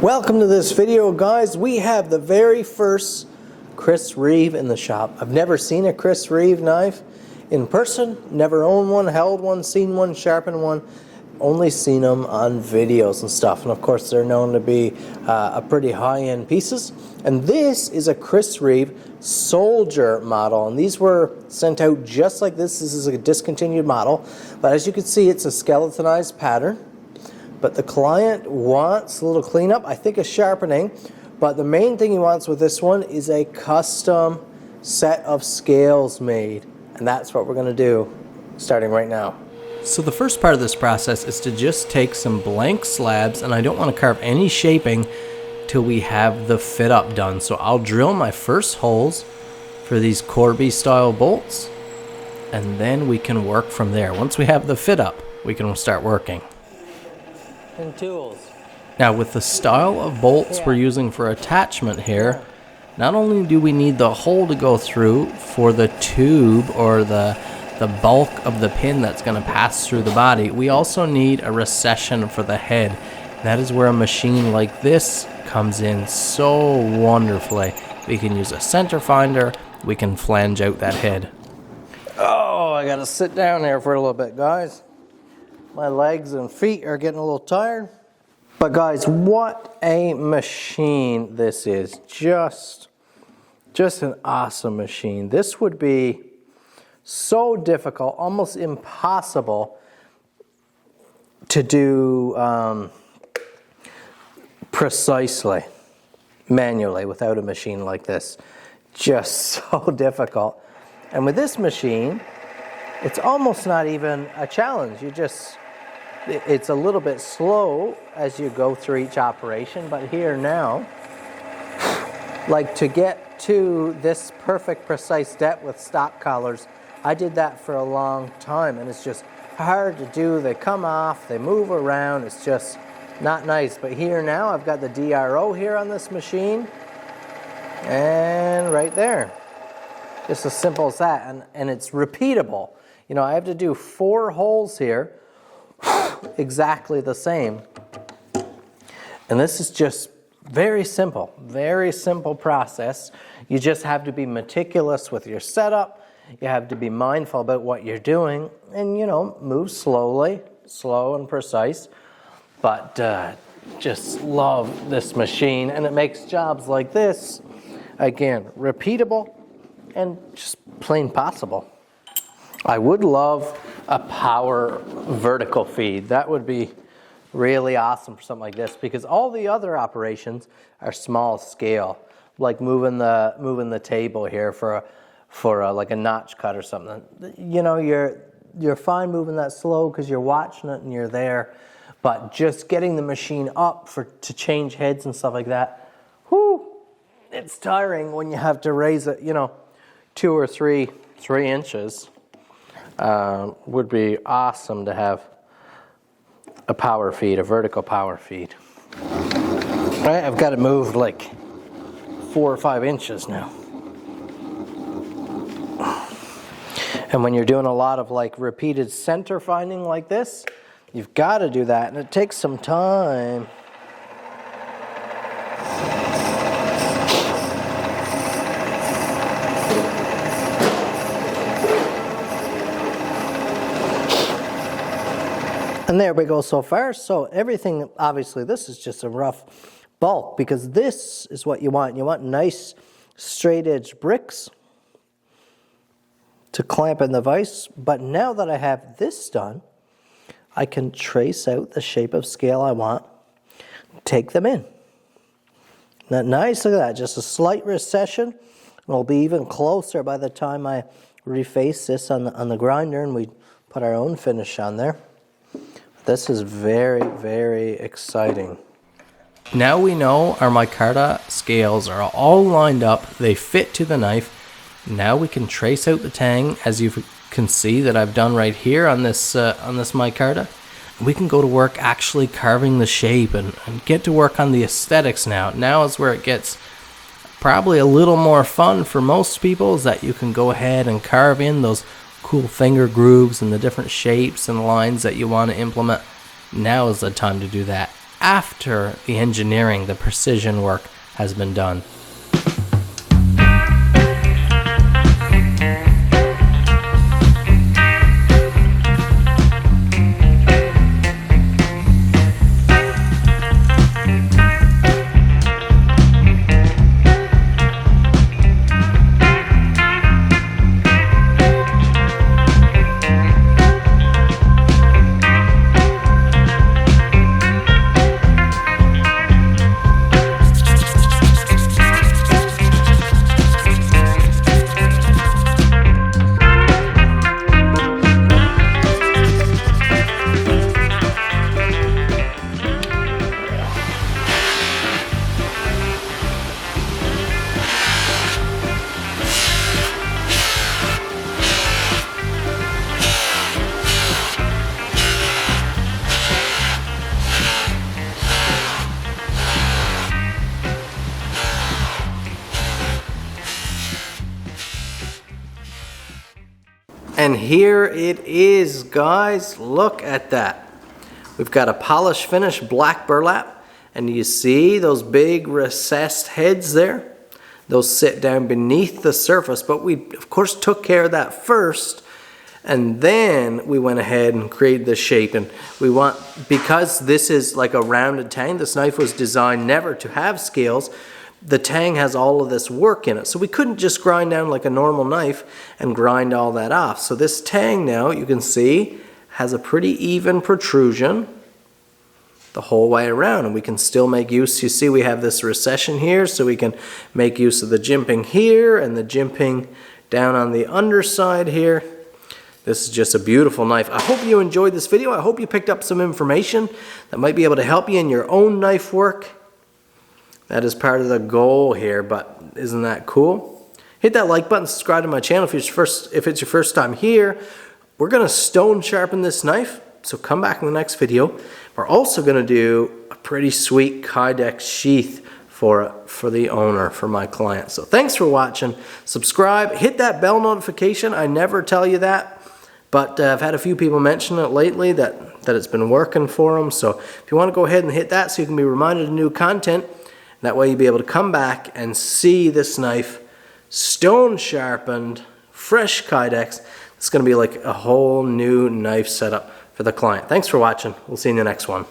Welcome to this video, guys. We have the very first Chris Reeve in the shop. I've never seen a Chris Reeve knife in person, never owned one, held one, seen one, sharpened one, only seen them on videos and stuff. And of course they're known to be a pretty high-end pieces. And this is a Chris Reeve Soldier model, and these were sent out just like this. This is a discontinued model, but as you can see, it's a skeletonized pattern. But the client wants a little cleanup, I think a sharpening, but the main thing he wants with this one is a custom set of scales made. And that's what we're going to do starting right now. So the first part of this process is to just take some blank slabs, and I don't want to carve any shaping till we have the fit up done. So I'll drill my first holes for these Corby style bolts, and then we can work from there. Once we have the fit up, we can start working. And tools. Now with the style of bolts we're using for attachment here, not only do we need the hole to go through for the tube or the bulk of the pin that's going to pass through the body, we also need a recession for the head. That is where a machine like this comes in so wonderfully. We can use a center finder, we can flange out that head. Oh, I gotta sit down there for a little bit, guys. My legs and feet are getting a little tired. But guys, what a machine this is. Just an awesome machine. This would be so difficult, almost impossible to do precisely, manually, without a machine like this. Just so difficult. And with this machine, it's almost not even a challenge. It's a little bit slow as you go through each operation, but here now, like to get to this perfect precise depth with stock collars, I did that for a long time, and it's just hard to do. They come off, they move around, it's just not nice. But here now, I've got the DRO here on this machine, and right there. Just as simple as that, and it's repeatable. You know, I have to do 4 holes here, exactly the same. And this is just very simple process. You just have to be meticulous with your setup. You have to be mindful about what you're doing, and you know, move slowly, slow and precise. But just love this machine, and it makes jobs like this, again, repeatable and just plain possible. I would love a power vertical feed. That would be really awesome for something like this, because all the other operations are small scale, like moving the table here for like a notch cut or something. You know, you're fine moving that slow because you're watching it and you're there, but just getting the machine up to change heads and stuff like that, whoo, it's tiring when you have to raise it, you know, 2 or 3 inches. Would be awesome to have a power feed, a vertical power feed. Right, I've got to move like 4 or 5 inches now. And when you're doing a lot of like repeated center finding like this, you've got to do that, and it takes some time. And there we go so far. So everything, obviously this is just a rough bulk, because this is what you want. You want nice straight edge bricks to clamp in the vise. But now that I have this done, I can trace out the shape of scale I want, take them in. Now, nice, look at that, just a slight recession. It'll be even closer by the time I reface this on the grinder and we put our own finish on there. This is very, very exciting. Now we know our micarta scales are all lined up, they fit to the knife. Now we can trace out the tang, as you can see that I've done right here on this micarta. We can go to work actually carving the shape and get to work on the aesthetics now. Now is where it gets probably a little more fun for most people, is that you can go ahead and carve in those cool finger grooves and the different shapes and lines that you want to implement. Now is the time to do that. after the engineering, the precision work has been done. And here it is, guys. Look at that. We've got a polished finish black burlap, and you see those big recessed heads there? Those sit down beneath the surface, but we of course took care of that first, and then we went ahead and created the shape. And we want, because this is like a rounded tang, this knife was designed never to have scales. The tang has all of this work in it, so we couldn't just grind down like a normal knife and grind all that off. So this tang now, you can see, has a pretty even protrusion the whole way around, and we can still make use. You see we have this recession here, so we can make use of the jimping here and the jimping down on the underside here. This is just a beautiful knife. I hope you enjoyed this video. I hope you picked up some information that might be able to help you in your own knife work. That is part of the goal here, but isn't that cool? Hit that like button, subscribe to my channel if it's your first time here. We're gonna stone sharpen this knife, so come back in the next video. We're also gonna do a pretty sweet Kydex sheath for the owner, for my client. So thanks for watching. Subscribe, hit that bell notification. I never tell you that, but I've had a few people mention it lately that it's been working for them. So if you wanna go ahead and hit that so you can be reminded of new content, that way you'll be able to come back and see this knife stone sharpened, fresh Kydex. It's going to be like a whole new knife setup for the client. Thanks for watching. We'll see you in the next one.